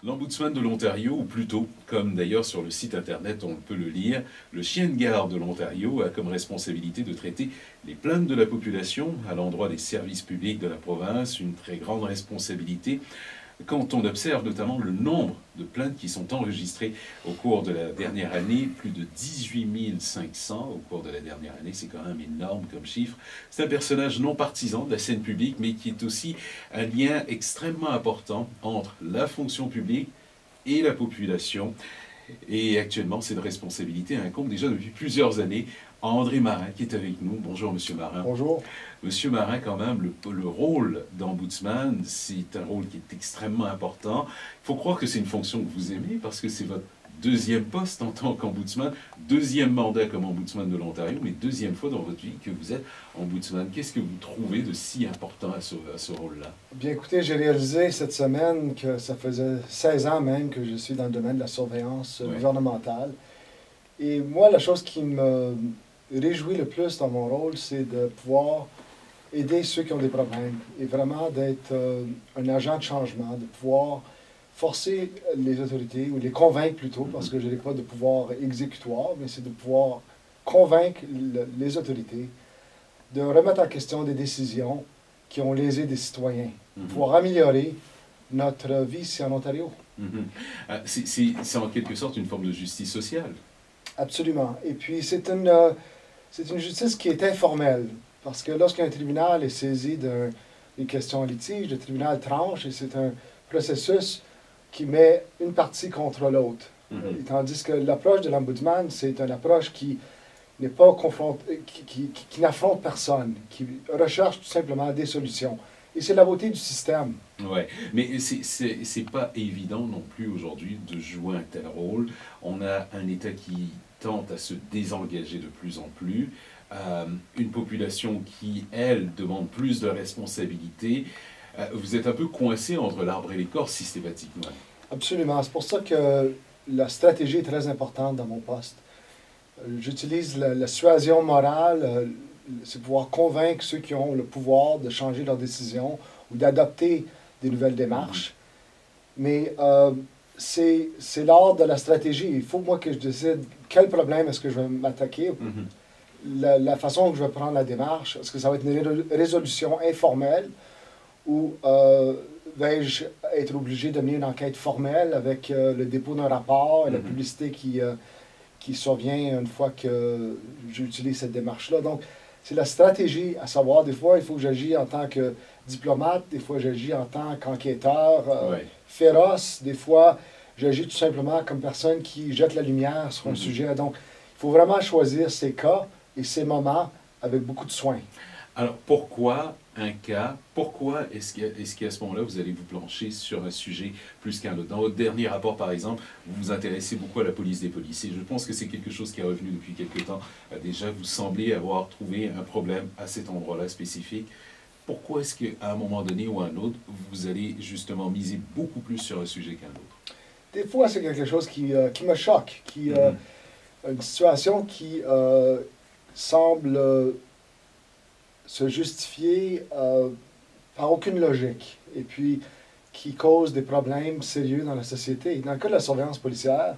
L'Ombudsman de l'Ontario, ou plutôt, comme d'ailleurs sur le site internet on peut le lire, le chien de garde de l'Ontario a comme responsabilité de traiter les plaintes de la population à l'endroit des services publics de la province, une très grande responsabilité quand on observe notamment le nombre de plaintes qui sont enregistrées au cours de la dernière année, plus de 18 500 au cours de la dernière année, c'est quand même énorme comme chiffre. C'est un personnage non partisan de la scène publique, mais qui est aussi un lien extrêmement important entre la fonction publique et la population. Et actuellement, cette responsabilité incombe déjà depuis plusieurs années à André Marin, qui est avec nous. Bonjour, Monsieur Marin. Bonjour. Monsieur Marin, quand même, le rôle d'ombudsman, c'est un rôle qui est extrêmement important. Il faut croire que c'est une fonction que vous aimez, parce que c'est votre deuxième poste en tant qu'ombudsman, deuxième mandat comme ombudsman de l'Ontario, mais deuxième fois dans votre vie que vous êtes ombudsman. Qu'est-ce que vous trouvez de si important à ce rôle-là? Bien écoutez, j'ai réalisé cette semaine que ça faisait 16 ans même que je suis dans le domaine de la surveillance gouvernementale. Et moi, la chose qui me réjouit le plus dans mon rôle, c'est de pouvoir aider ceux qui ont des problèmes et vraiment d'être un agent de changement, de pouvoir forcer les autorités, ou les convaincre plutôt, parce que je n'ai pas de pouvoir exécutoire, mais c'est de pouvoir convaincre les autorités de remettre en question des décisions qui ont lésé des citoyens, pour améliorer notre vie ici en Ontario. C'est en quelque sorte une forme de justice sociale. Absolument. Et puis c'est une justice qui est informelle, parce que lorsqu'un tribunal est saisi d'une question en litige, le tribunal tranche, et c'est un processus qui met une partie contre l'autre. Tandis que l'approche de l'ombudsman, c'est une approche qui n'est pas qui n'affronte personne, qui recherche tout simplement des solutions. Et c'est la beauté du système. Oui, mais c'est pas évident non plus aujourd'hui de jouer un tel rôle. On a un État qui tente à se désengager de plus en plus, une population qui, elle, demande plus de responsabilités. Vous êtes un peu coincé entre l'arbre et l'écorce systématiquement. Absolument. C'est pour ça que la stratégie est très importante dans mon poste. J'utilise la suasion morale, c'est pouvoir convaincre ceux qui ont le pouvoir de changer leurs décisions ou d'adopter des nouvelles démarches. Mais c'est l'art de la stratégie. Il faut, moi, que je décide quel problème est-ce que je vais m'attaquer, la façon que je vais prendre la démarche. Est-ce que ça va être une résolution informelle ou vais-je être obligé de mener une enquête formelle avec le dépôt d'un rapport et la publicité qui survient une fois que j'utilise cette démarche-là. Donc, c'est la stratégie à savoir. Des fois, il faut que j'agisse en tant que diplomate, des fois, j'agis en tant qu'enquêteur féroce, des fois, j'agis tout simplement comme personne qui jette la lumière sur un sujet. Donc, il faut vraiment choisir ces cas et ces moments avec beaucoup de soin. Alors, pourquoi un cas? Pourquoi est-ce qu'à ce moment-là, vous allez vous plancher sur un sujet plus qu'un autre? Dans votre dernier rapport, par exemple, vous vous intéressez beaucoup à la police des policiers. Je pense que c'est quelque chose qui est revenu depuis quelque temps. Déjà, vous semblez avoir trouvé un problème à cet endroit-là spécifique. Pourquoi est-ce qu'à un moment donné ou à un autre, vous allez justement miser beaucoup plus sur un sujet qu'un autre? Des fois, c'est quelque chose qui me choque, une situation qui semble se justifier par aucune logique, et puis qui cause des problèmes sérieux dans la société. Dans le cas de la surveillance policière,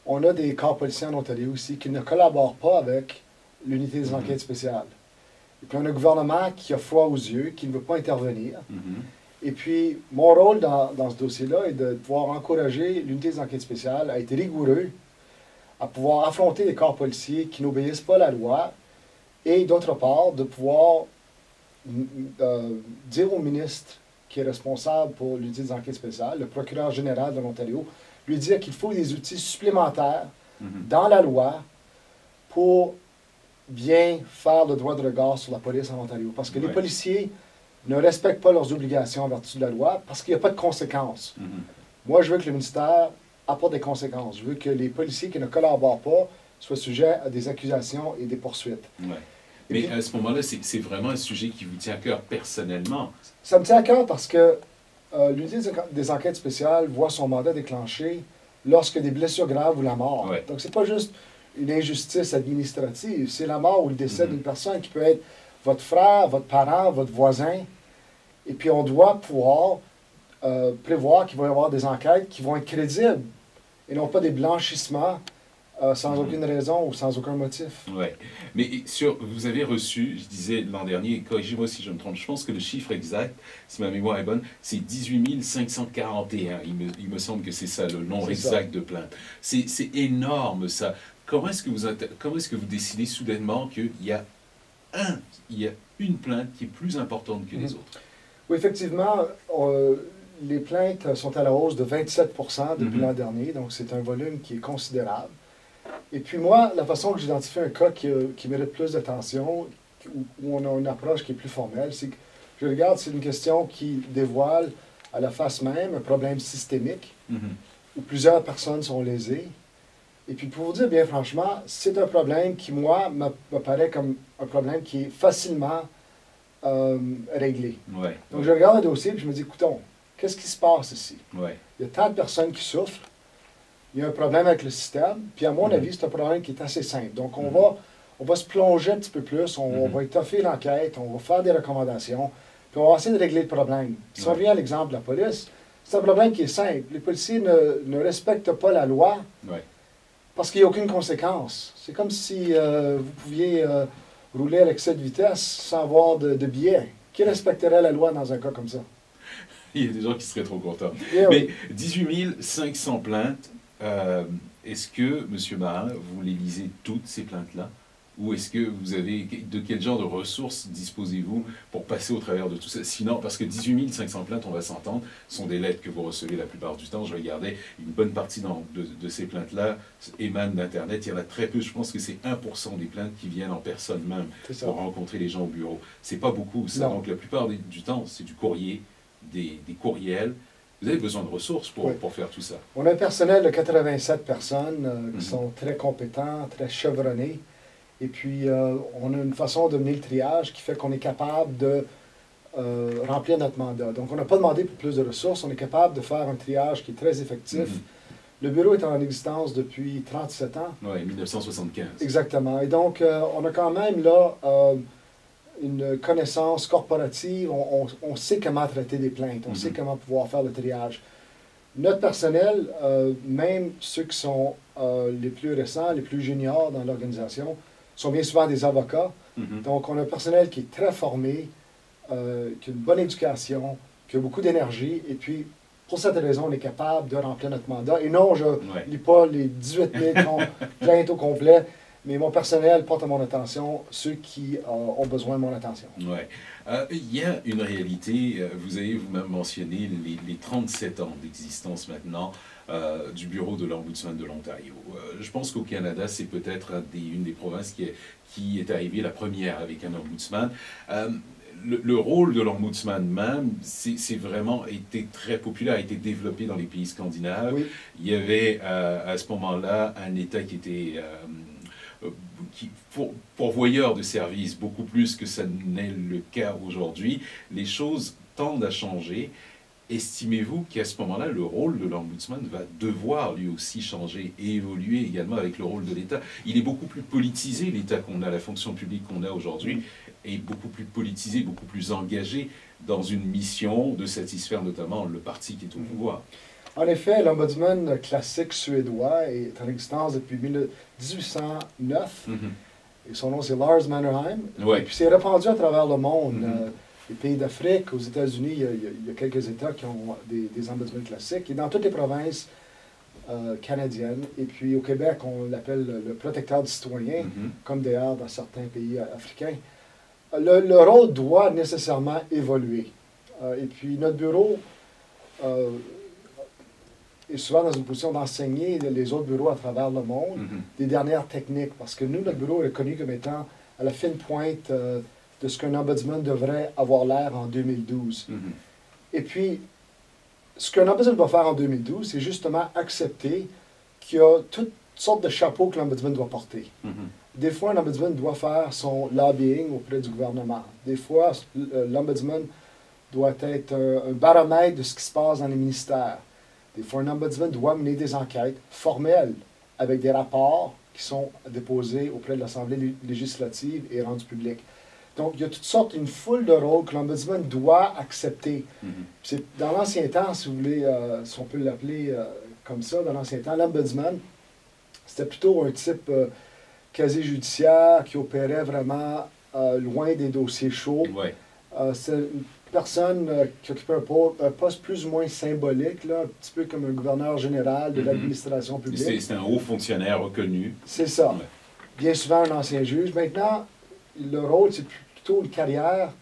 on a des corps policiers en Ontario aussi qui ne collaborent pas avec l'unité des enquêtes spéciales. Et puis on a un gouvernement qui a froid aux yeux, qui ne veut pas intervenir. Et puis mon rôle dans ce dossier-là est de pouvoir encourager l'unité des enquêtes spéciales à être rigoureux, à pouvoir affronter les corps policiers qui n'obéissent pas à la loi, et d'autre part, de pouvoir dire au ministre qui est responsable pour l'unité des enquêtes spéciales, le procureur général de l'Ontario, lui dire qu'il faut des outils supplémentaires dans la loi pour bien faire le droit de regard sur la police en Ontario. Parce que les policiers ne respectent pas leurs obligations en vertu de la loi parce qu'il n'y a pas de conséquences. Moi, je veux que le ministère apporte des conséquences. Je veux que les policiers qui ne collaborent pas soient sujets à des accusations et des poursuites. Mais puis, à ce moment-là, c'est vraiment un sujet qui vous tient à cœur personnellement. Ça me tient à cœur parce que l'unité des enquêtes spéciales voit son mandat déclenché lorsque des blessures graves ou la mort. Donc, c'est pas juste une injustice administrative, c'est la mort ou le décès d'une personne qui peut être votre frère, votre parent, votre voisin. Et puis, on doit pouvoir prévoir qu'il va y avoir des enquêtes qui vont être crédibles et non pas des blanchissements sans aucune raison ou sans aucun motif. Oui, mais vous avez reçu, je disais l'an dernier, corrigez-moi si je me trompe, je pense que le chiffre exact, si ma mémoire est bonne, c'est 18 541. Il me semble que c'est ça, le nombre exact de plaintes. C'est énorme, ça. Comment est-ce que vous décidez soudainement qu'il y a une plainte qui est plus importante que les autres? Oui, effectivement, les plaintes sont à la hausse de 27% depuis l'an dernier, donc c'est un volume qui est considérable. Et puis moi, la façon que j'identifie un cas qui mérite plus d'attention, où on a une approche qui est plus formelle, c'est que je regarde, c'est une question qui dévoile à la face même un problème systémique, où plusieurs personnes sont lésées. Et puis pour vous dire bien franchement, c'est un problème qui, moi, me paraît comme un problème qui est facilement réglé. Ouais, donc je regarde le dossier et je me dis, écoutons, qu'est-ce qui se passe ici? Ouais. Il y a tant de personnes qui souffrent. Il y a un problème avec le système, puis à mon avis, c'est un problème qui est assez simple. Donc, on va se plonger un petit peu plus, on va étoffer l'enquête, on va faire des recommandations, puis on va essayer de régler le problème. Si on revient à l'exemple de la police, c'est un problème qui est simple. Les policiers ne respectent pas la loi parce qu'il n'y a aucune conséquence. C'est comme si vous pouviez rouler à l'excès de vitesse sans avoir de billet. Qui respecterait la loi dans un cas comme ça? Il y a des gens qui seraient trop contents. Yeah, mais 18 500 plaintes, est-ce que, M. Marin, vous les lisez toutes ces plaintes-là? Ou est-ce que vous avez... De quel genre de ressources disposez-vous pour passer au travers de tout ça? Sinon, parce que 18 500 plaintes, on va s'entendre, sont des lettres que vous recevez la plupart du temps. Je regardais, une bonne partie de ces plaintes-là émanent d'Internet. Il y en a très peu. Je pense que c'est 1% des plaintes qui viennent en personne même pour rencontrer les gens au bureau. C'est pas beaucoup, ça. Donc, la plupart du temps, c'est du courrier, des courriels. Vous avez besoin de ressources pour faire tout ça. On a un personnel de 87 personnes qui sont très compétents, très chevronnés. Et puis, on a une façon de mener le triage qui fait qu'on est capable de remplir notre mandat. Donc, on n'a pas demandé pour plus de ressources. On est capable de faire un triage qui est très effectif. Le bureau est en existence depuis 37 ans. Oui, 1975. Exactement. Et donc, on a quand même là une connaissance corporative. On sait comment traiter des plaintes. On sait comment pouvoir faire le triage. Notre personnel, même ceux qui sont les plus récents, les plus juniors dans l'organisation, sont bien souvent des avocats. Donc, on a un personnel qui est très formé, qui a une bonne éducation, qui a beaucoup d'énergie. Et puis, pour cette raison, on est capable de remplir notre mandat. Et non, je ne lis pas les 18 000 plaintes au complet, mais mon personnel porte à mon attention ceux qui ont besoin de mon attention. Oui. Il y a une réalité, vous avez vous-même mentionné les 37 ans d'existence maintenant du bureau de l'Ombudsman de l'Ontario. Je pense qu'au Canada, c'est peut-être une des provinces qui est arrivée la première avec un ombudsman. Le rôle de l'ombudsman même, c'est vraiment été très populaire, a été développé dans les pays scandinaves. Oui. Il y avait à ce moment-là un État qui était pourvoyeur de services, beaucoup plus que ça n'est le cas aujourd'hui. Les choses tendent à changer. Estimez-vous qu'à ce moment-là, le rôle de l'ombudsman va devoir lui aussi changer et évoluer également avec le rôle de l'État? Il est beaucoup plus politisé, l'État qu'on a, la fonction publique qu'on a aujourd'hui, est beaucoup plus politisé, beaucoup plus engagé dans une mission de satisfaire notamment le parti qui est au pouvoir. En effet, l'ombudsman classique suédois est en existence depuis 1809. Et son nom, c'est Lars Mannerheim. Et puis, c'est répandu à travers le monde. Les pays d'Afrique, aux États-Unis, il y a quelques États qui ont des ombudsman classiques. Et dans toutes les provinces canadiennes. Et puis, au Québec, on l'appelle le protecteur du citoyen, comme d'ailleurs dans certains pays africains. Le rôle doit nécessairement évoluer. Et puis, notre bureau est souvent dans une position d'enseigner les autres bureaux à travers le monde des dernières techniques. Parce que nous, notre bureau est reconnu comme étant à la fine pointe de ce qu'un ombudsman devrait avoir l'air en 2012. Et puis, ce qu'un ombudsman va faire en 2012, c'est justement accepter qu'il y a toutes sortes de chapeaux que l'ombudsman doit porter. Des fois, un ombudsman doit faire son lobbying auprès du gouvernement. Des fois, l'ombudsman doit être un baromètre de ce qui se passe dans les ministères. Des fois, un ombudsman doit mener des enquêtes formelles avec des rapports qui sont déposés auprès de l'Assemblée législative et rendus publics. Donc, il y a toutes sortes, une foule de rôles que l'Ombudsman doit accepter. C'est dans l'ancien temps, si vous voulez, si on peut l'appeler comme ça, dans l'ancien temps, l'Ombudsman, c'était plutôt un type quasi-judiciaire qui opérait vraiment loin des dossiers chauds. Ouais. C'est une personne qui occupait un poste plus ou moins symbolique, là, un petit peu comme un gouverneur général de l'administration publique. C'est un haut fonctionnaire reconnu. C'est ça. Ouais. Bien souvent un ancien juge. Maintenant, le rôle, c'est plutôt une carrière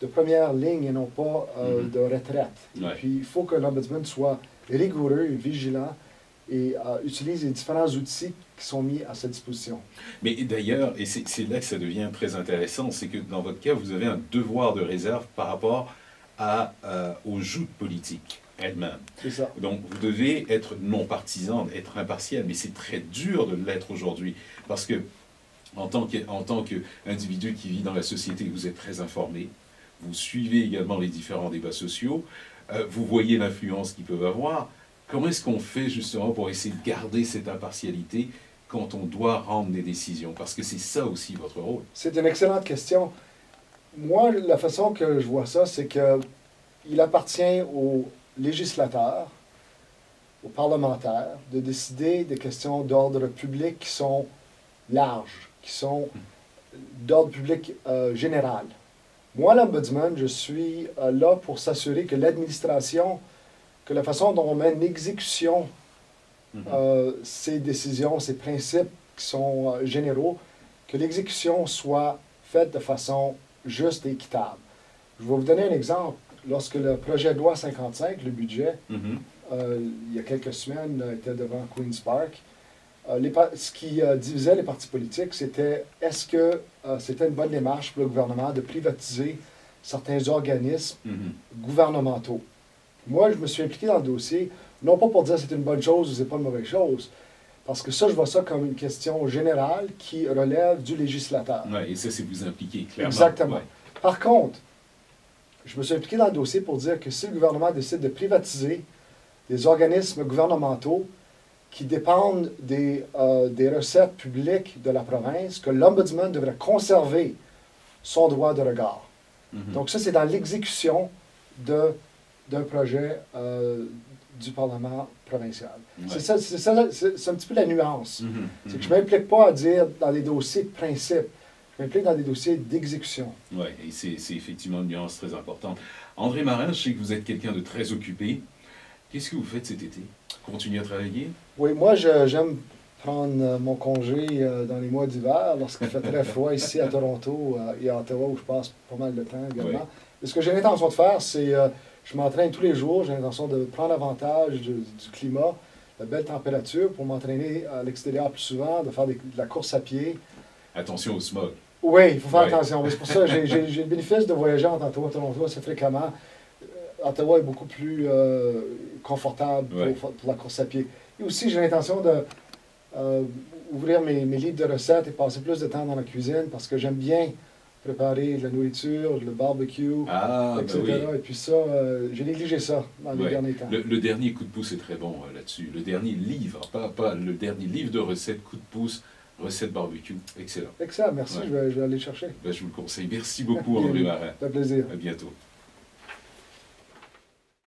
de première ligne et non pas de retraite. Ouais. Et puis, il faut que l'Ombudsman soit rigoureux et vigilant et utilise les différents outils qui sont mis à sa disposition. Mais d'ailleurs, et c'est là que ça devient très intéressant, c'est que dans votre cas, vous avez un devoir de réserve par rapport aux joutes politiques elles-mêmes. C'est ça. Donc, vous devez être non partisan, être impartial, mais c'est très dur de l'être aujourd'hui, parce que en tant qu'individu qui vit dans la société, vous êtes très informé, vous suivez également les différents débats sociaux, vous voyez l'influence qu'ils peuvent avoir. Comment est-ce qu'on fait justement pour essayer de garder cette impartialité quand on doit rendre des décisions? Parce que c'est ça aussi votre rôle. C'est une excellente question. Moi, la façon que je vois ça, c'est qu'il appartient aux législateurs, aux parlementaires, de décider des questions d'ordre public qui sont larges, qui sont d'ordre public général. Moi, l'Ombudsman, je suis là pour s'assurer que l'administration, que la façon dont on mène l'exécution, ces décisions, ces principes qui sont généraux, que l'exécution soit faite de façon juste et équitable. Je vais vous donner un exemple. Lorsque le projet de loi 55, le budget, il y a quelques semaines, était devant Queen's Park, ce qui divisait les partis politiques, c'était est-ce que c'était une bonne démarche pour le gouvernement de privatiser certains organismes gouvernementaux. Moi, je me suis impliqué dans le dossier, non pas pour dire que c'est une bonne chose ou c'est pas une mauvaise chose, parce que ça, je vois ça comme une question générale qui relève du législateur. Oui, et ça, c'est vous impliquer, clairement. Exactement. Ouais. Par contre, je me suis impliqué dans le dossier pour dire que si le gouvernement décide de privatiser des organismes gouvernementaux qui dépendent des recettes publiques de la province, que l'Ombudsman devrait conserver son droit de regard. Donc ça, c'est dans l'exécution d'un projet du Parlement provincial. Ouais. C'est un petit peu la nuance. C'est que je ne m'implique pas à dire dans des dossiers de principe, je m'implique dans des dossiers d'exécution. Oui, et c'est effectivement une nuance très importante. André Marin, je sais que vous êtes quelqu'un de très occupé. Qu'est-ce que vous faites cet été? Continuez à travailler? Oui, moi, j'aime prendre mon congé dans les mois d'hiver, lorsqu'il fait très froid ici à Toronto et à Ottawa, où je passe pas mal de temps également. Oui. Et ce que j'ai l'intention de faire, c'est je m'entraîne tous les jours. J'ai l'intention de prendre avantage du climat, de la belle température, pour m'entraîner à l'extérieur plus souvent, de faire de la course à pied. Attention au smog. Oui, il faut faire Ouais. attention. C'est pour ça que j'ai le bénéfice de voyager entre Ottawa et Toronto assez fréquemment. Ottawa est beaucoup plus confortable pour la course à pied. Et aussi, j'ai l'intention de ouvrir mes livres de recettes et passer plus de temps dans la cuisine parce que j'aime bien préparer de la nourriture, le barbecue, etc. Ben oui. Et puis ça, j'ai négligé ça dans les derniers temps. Le dernier coup de pouce est très bon là-dessus. Le dernier livre, pas le dernier livre de recettes, coup de pouce, recettes barbecue. Excellent. Excellent, merci, Ouais. je vais aller chercher. Ben, je vous le conseille. Merci beaucoup, André Marin. Ça fait plaisir. À bientôt.